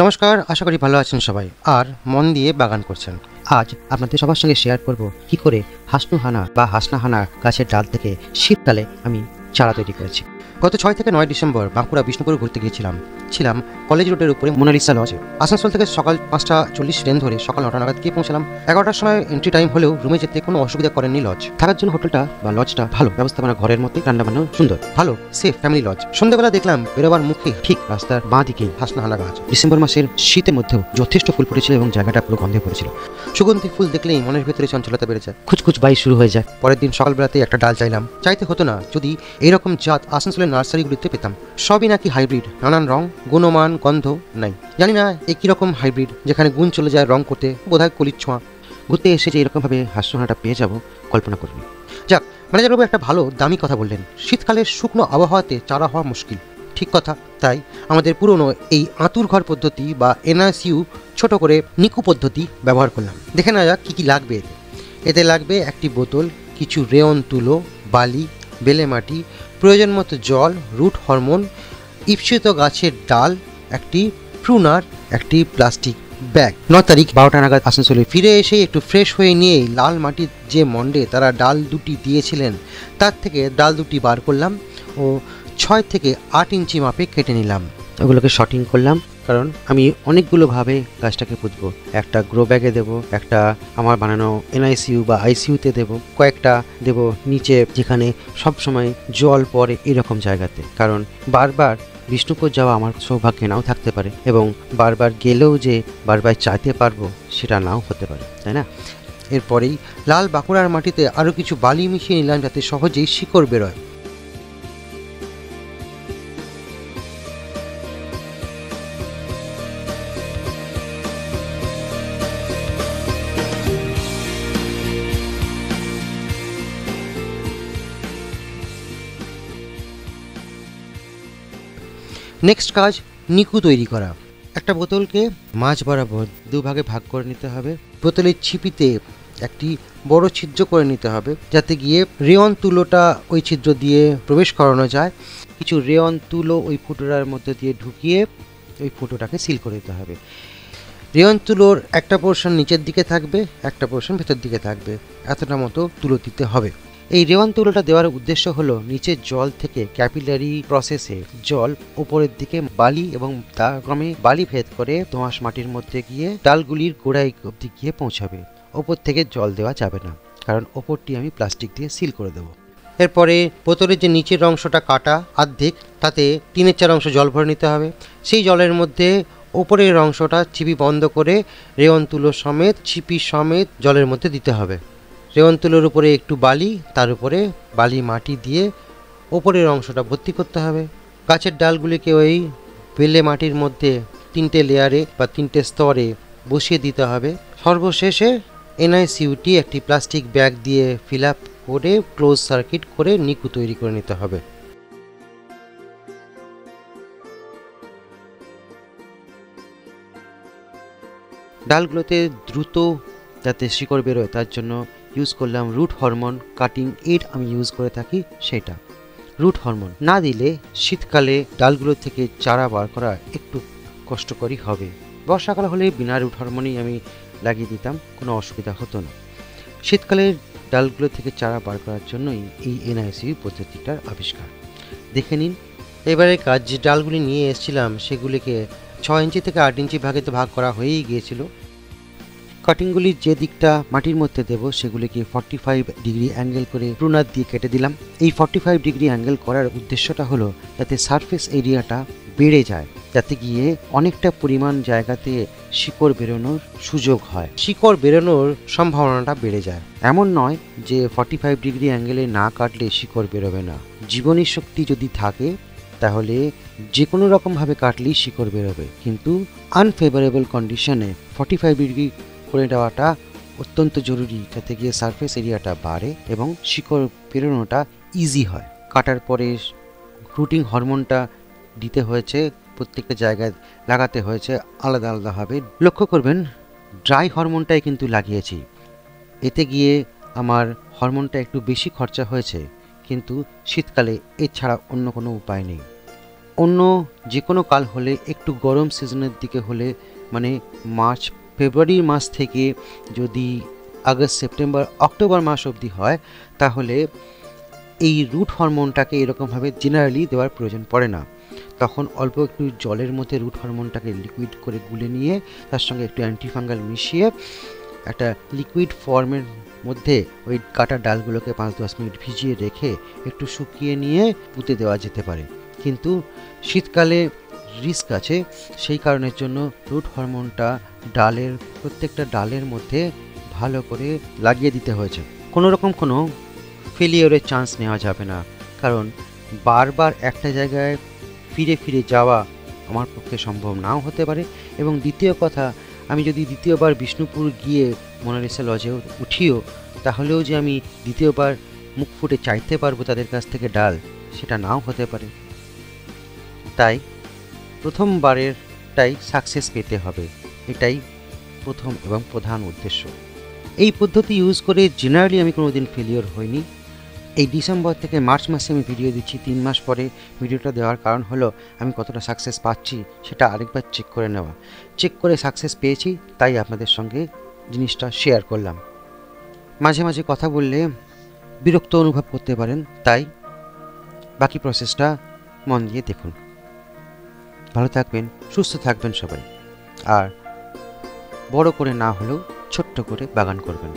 নমস্কার, আশা করি ভালো আছেন সবাই আর মন দিয়ে বাগান করছেন। আজ আপনাদের সবার সঙ্গে শেয়ার করব কি করে হাসনুহানা বা হাসনাহানা গাছের ডাল থেকে শীতকালে আমি চারা তৈরি করেছি। গত 6 থেকে 9 ডিসেম্বর বাঁকুড়া বিষ্ণুপুর ঘুরতে ছিলাম কলেজ রোডের উপরে মোনালিসা লজে। আসানসোল থেকে সকাল 5:40 ট্রেন ধরে সকাল 9টা নাগাদ গিয়ে পৌঁছালাম। 11টার সময় এন্ট্রি টাইম হলেও রুমে যেতে কোনো অসুবিধা করেননি লজ। থাকার জন্য হোটেলটা বা লজটা ভালো, ব্যবস্থাপনা ঘরের মধ্যে, রান্না বান্না সুন্দর, ভালো সেফ ফ্যামিলি লজ। সন্ধ্যাবেলা দেখলাম বেরোবার মুখে ঠিক রাস্তার বাঁ দিকেই হাসনাহানা গাছ। ডিসেম্বর মাসের শীতের মধ্যেও যথেষ্ট ফুল ফুটেছিল এবং জায়গাটা পুরো গন্ধে পড়েছিল। সুগন্ধি ফুল দেখলেই মনের ভেতরে চঞ্চলতা বেড়ে যায়, খুচখুচ বাই শুরু হয়ে যায়। পরের দিন সকালবেলাতে একটা ডাল চাইলাম। চাইতে হতো না যদি এইরকম জাত আসানসোলের নার্সারিগুলিতে পেতাম। সবই নাকি হাইব্রিড, নানান রং, গুণমান, গন্ধ নাই। জানি না এ কিরকম হাইব্রিড, যেখানে গুণ চলে যায় রং করতে, বোধহয় কলির ছোঁয়া। ঘুরতে এসে যে এরকমভাবে হাস্যহানাটা পেয়ে যাব কল্পনা করবি। যাক, ম্যানেজারবাবু একটা ভালো দামি কথা বললেন, শীতকালের শুকনো আবহাওয়াতে চারা হওয়া মুশকিল। ঠিক কথা। তাই আমাদের পুরনো এই আঁতুর ঘর পদ্ধতি বা এনআইসিউ ছোট করে নিকু পদ্ধতি ব্যবহার করলাম। দেখে না যাক কী কী লাগবে। এতে লাগবে একটি বোতল, কিছু রেয়ন তুলো, বালি, বেলে মাটি, প্রয়োজন মতো জল, রুট হরমোন, ইপসিত গাছের ডাল, একটি প্রুনার, একটি প্লাস্টিক ব্যাগ। 9 তারিখ 12টা নাগাদ আসানসোলে ফিরে এসে একটু ফ্রেশ হয়ে নিয়ে লাল মাটির যে মন্ডে তারা ডাল দুটি দিয়েছিলেন তার থেকে ডাল দুটি বার করলাম ও 6 থেকে 8 ইঞ্চি মাপে কেটে নিলাম। ওগুলোকে শর্টিং করলাম, কারণ আমি অনেকগুলোভাবে গাছটাকে পুঁতবো। একটা গ্রো ব্যাগে দেবো, একটা আমার বানানো এনআইসিউ বা আইসিইউতে দেবো, কয়েকটা দেবো নিচে যেখানে সবসময় জল পড়ে এরকম জায়গাতে। কারণ বারবার বিষ্ণুপুর যাওয়া আমার সৌভাগ্যে নাও থাকতে পারে এবং বারবার গেলেও যে বারবার চাইতে পারবো সেটা নাও হতে পারে, তাই না? এরপরেই লাল বাঁকুড়ার মাটিতে আরও কিছু বালি মিশিয়ে নিলাম যাতে সহজেই শিকড় বেরোয়। নেক্সট কাজ নিকু তৈরি করা। একটা বোতলকে মাঝ বরাবর দুভাগে ভাগ করে নিতে হবে। বোতলের ছিপিতে একটি বড় ছিদ্র করে নিতে হবে যাতে গিয়ে রেয়ন তুলোটা ওই ছিদ্র দিয়ে প্রবেশ করানো যায়। কিছু রেয়ন তুলো ওই ফুটোটার মধ্যে দিয়ে ঢুকিয়ে ওই ফুটোটাকে সিল করে দিতে হবে। রেয়ন তুলোর একটা পোর্শন নিচের দিকে থাকবে, একটা পোর্শন ভেতর দিকে থাকবে, এতটা মতো তুলো দিতে হবে। এই রেওয়ান তুলোটা দেওয়ার উদ্দেশ্য হলো নিচের জল থেকে ক্যাপিলারি প্রসেসে জল উপরের দিকে বালি এবং তা ক্রমে বালি ভেদ করে দোআঁশ মাটির মধ্যে গিয়ে ডালগুলির গোড়ায় অবধি গিয়ে পৌঁছাবে। ওপর থেকে জল দেওয়া যাবে না, কারণ ওপরটি আমি প্লাস্টিক দিয়ে সিল করে দেবো। এরপরে বোতলের যে নিচের অংশটা কাটা অর্ধেক, তাতে 3/4 অংশ জল ভরে নিতে হবে। সেই জলের মধ্যে ওপরের অংশটা ছিপি বন্ধ করে রেওয়ান তুলো সমেত ছিপি সমেত জলের মধ্যে দিতে হবে। রেওয়ান তুলোর উপরে একটু বালি, তার উপরে বালি মাটি দিয়ে ওপরের অংশটা ভর্তি করতে হবে। গাছের ডালগুলিকে ওই বেলে মাটির মধ্যে 3টে লেয়ারে বা 3টে স্তরে বসিয়ে দিতে হবে। সর্বশেষে এনআইসিউটি একটি প্লাস্টিক ব্যাগ দিয়ে ফিল আপ করে ক্লোজ সার্কিট করে নিকু তৈরি করে নিতে হবে। ডালগুলোতে দ্রুত যাতে শিকড় বেরোয় তার জন্য ইউজ করলাম রুট হরমোন। কাটিং এড আমি ইউজ করে থাকি সেটা। রুট হরমোন না দিলে শীতকালে ডালগুলো থেকে চারা বার করা একটু কষ্টকরই হবে। বর্ষাকাল হলে বিনা রুট হরমোনই আমি লাগিয়ে দিতাম, কোনো অসুবিধা হতো না। শীতকালের ডালগুলো থেকে চারা বার করার জন্যই এই এনআইসিউ পদ্ধতিটার আবিষ্কার। দেখে নিন এবারে কাজ। যে ডালগুলি নিয়ে এসেছিলাম সেগুলিকে 6 ইঞ্চি থেকে 8 ইঞ্চি ভাগে তো ভাগ করা হয়েই গিয়েছিল। কাটিংগুলির যে দিকটা মাটির মধ্যে দেব সেগুলিকে 45 ডিগ্রি অ্যাঙ্গেল করে প্রুনার দিয়ে কেটে দিলাম। এই 45 ডিগ্রি অ্যাঙ্গেল করার উদ্দেশ্যটা হলো যাতে সারফেস এরিয়াটা বেড়ে যায়, যাতে গিয়ে অনেকটা পরিমাণ জায়গাতে শিকড় বেরোনোর সুযোগ হয়, শিকড় বেরোনোর সম্ভাবনাটা বেড়ে যায়। এমন নয় যে 45 ডিগ্রি অ্যাঙ্গেলে না কাটলে শিকড় বেরোবে না। জীবনী শক্তি যদি থাকে তাহলে যে কোনো রকমভাবে কাটলেই শিকড় বেরোবে, কিন্তু আনফেভারেবল কন্ডিশনে 45 ডিগ্রি করে দেওয়াটা অত্যন্ত জরুরি, যাতে গিয়ে সারফেস এরিয়াটা বাড়ে এবং শিকড় বেরোনোটা ইজি হয়। কাটার পরে রুটিং হরমোনটা দিতে হয়েছে, প্রত্যেকটা জায়গায় লাগাতে হয়েছে আলাদা আলাদাভাবে। লক্ষ্য করবেন ড্রাই হরমোনটাই কিন্তু লাগিয়েছি। এতে গিয়ে আমার হরমোনটা একটু বেশি খরচা হয়েছে, কিন্তু শীতকালে এছাড়া অন্য কোনো উপায় নেই। অন্য যে কোনো কাল হলে, একটু গরম সিজনের দিকে হলে, মানে মার্চ ফেব্রুয়ারি মাস থেকে যদি আগস্ট সেপ্টেম্বর অক্টোবর মাস অবধি হয়, তাহলে এই রুট হরমোনটাকে এরকমভাবে জেনারেলি দেওয়ার প্রয়োজন পড়ে না। তখন অল্প একটু জলের মধ্যে রুট হরমোনটাকে লিকুইড করে গুলে নিয়ে তার সঙ্গে একটু অ্যান্টিফাঙ্গাল মিশিয়ে একটা লিকুইড ফর্মের মধ্যে ওই কাটা ডালগুলোকে 5-10 মিনিট ভিজিয়ে রেখে একটু শুকিয়ে নিয়ে পুঁতে দেওয়া যেতে পারে। কিন্তু শীতকালে রিস্ক আছে, সেই কারণের জন্য রুট হরমোনটা প্রত্যেকটা ডালের মধ্যে ভালো করে লাগিয়ে দিতে হয়েছে। কোনো রকম কোনো ফেলিওরের চান্স নেওয়া যাবে না, কারণ বারবার একটা জায়গায় ফিরে ফিরে যাওয়া আমার পক্ষে সম্ভব নাও হতে পারে। এবং দ্বিতীয় কথা, আমি যদি দ্বিতীয়বার বিষ্ণুপুর গিয়ে মোনালিসা লজে উঠিও, তাহলেও যে আমি দ্বিতীয়বার মুখ ফুটে চাইতে পারবো তাদের কাছ থেকে ডাল, সেটা নাও হতে পারে। তাই প্রথমবারেরটাই সাকসেস পেতে হবে, এটাই প্রথম এবং প্রধান উদ্দেশ্য। এই পদ্ধতি ইউজ করে জেনারেলি আমি কোনোদিন ফেলিওর হইনি। এই ডিসেম্বর থেকে মার্চ মাসে আমি ভিডিও দিচ্ছি, 3 মাস পরে ভিডিওটা দেওয়ার কারণ হলো আমি কতটা সাকসেস পাচ্ছি সেটা আরেকবার চেক করে নেওয়া। চেক করে সাকসেস পেয়েছি, তাই আপনাদের সঙ্গে জিনিসটা শেয়ার করলাম। মাঝে মাঝে কথা বললে বিরক্ত অনুভব করতে পারেন, তাই বাকি প্রসেসটা মন দিয়ে দেখুন। ভালো থাকবেন, সুস্থ থাকবেন সবাই, আর বড় করে না হলেও ছোট্ট করে বাগান করবেন।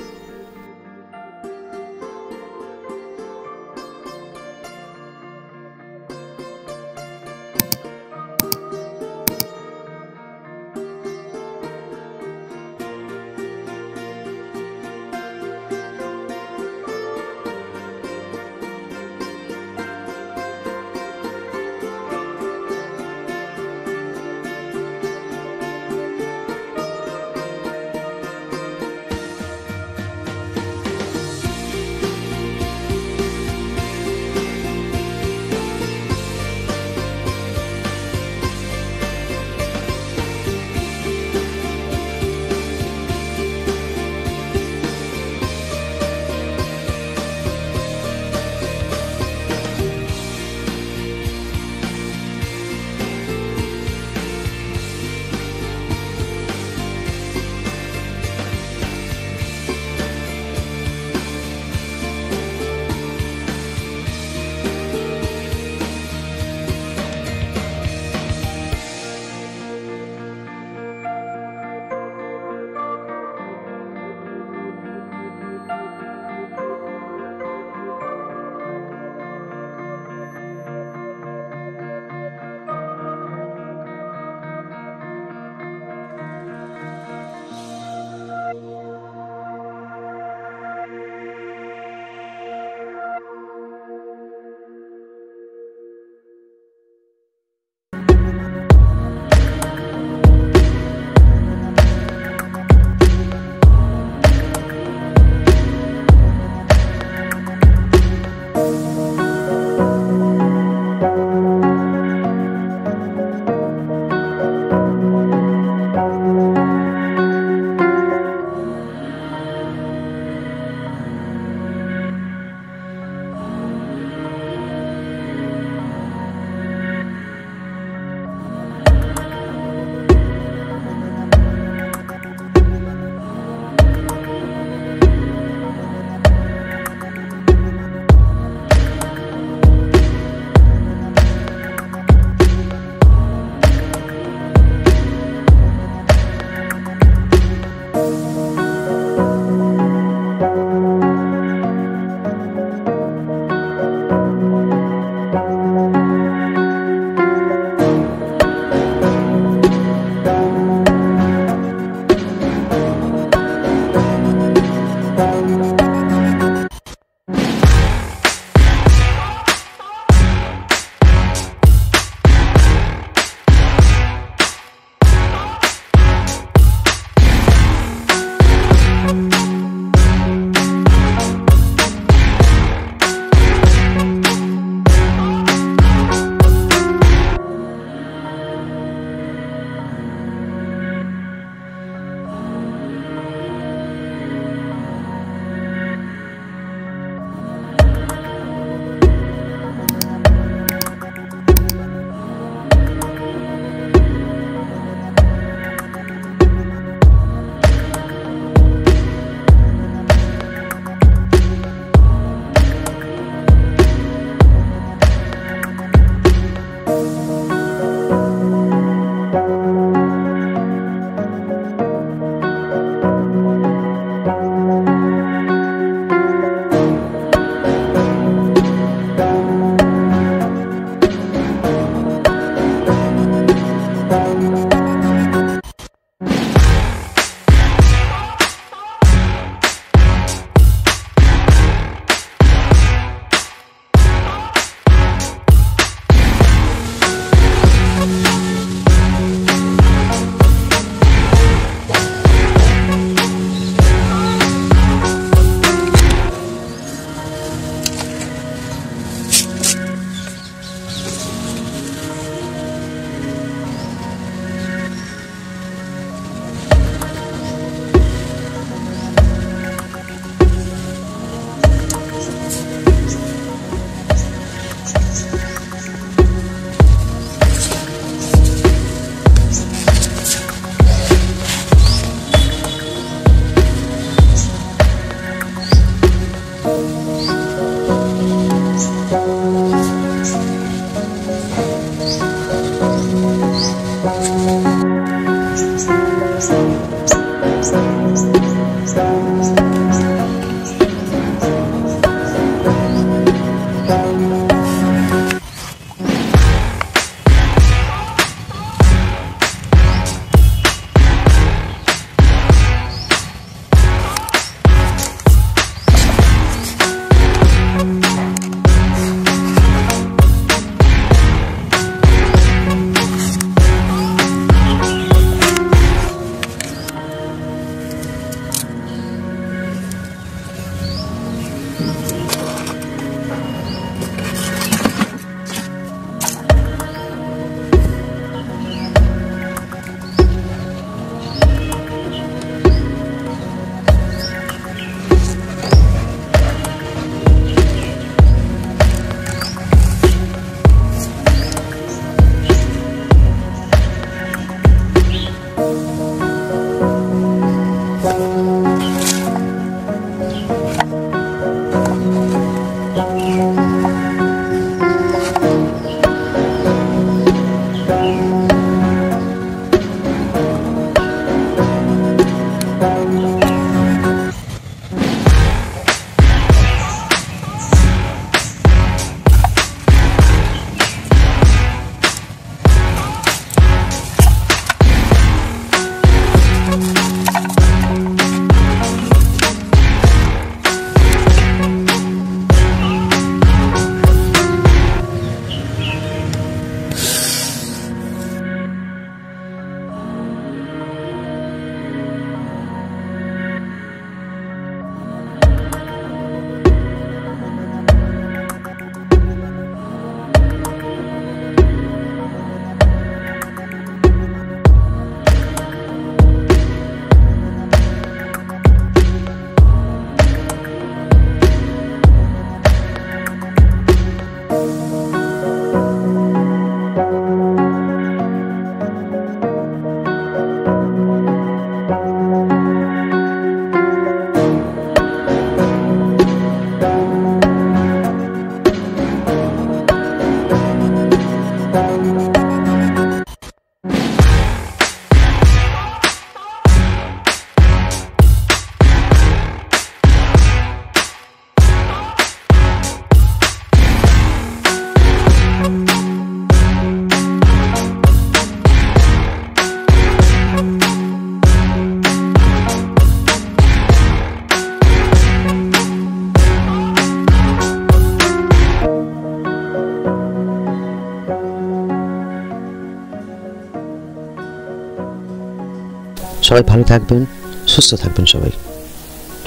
সবাই ভালো থাকবেন, সুস্থ থাকবেন সবাই।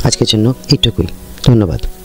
আজকের জন্য এইটুকুই। ধন্যবাদ।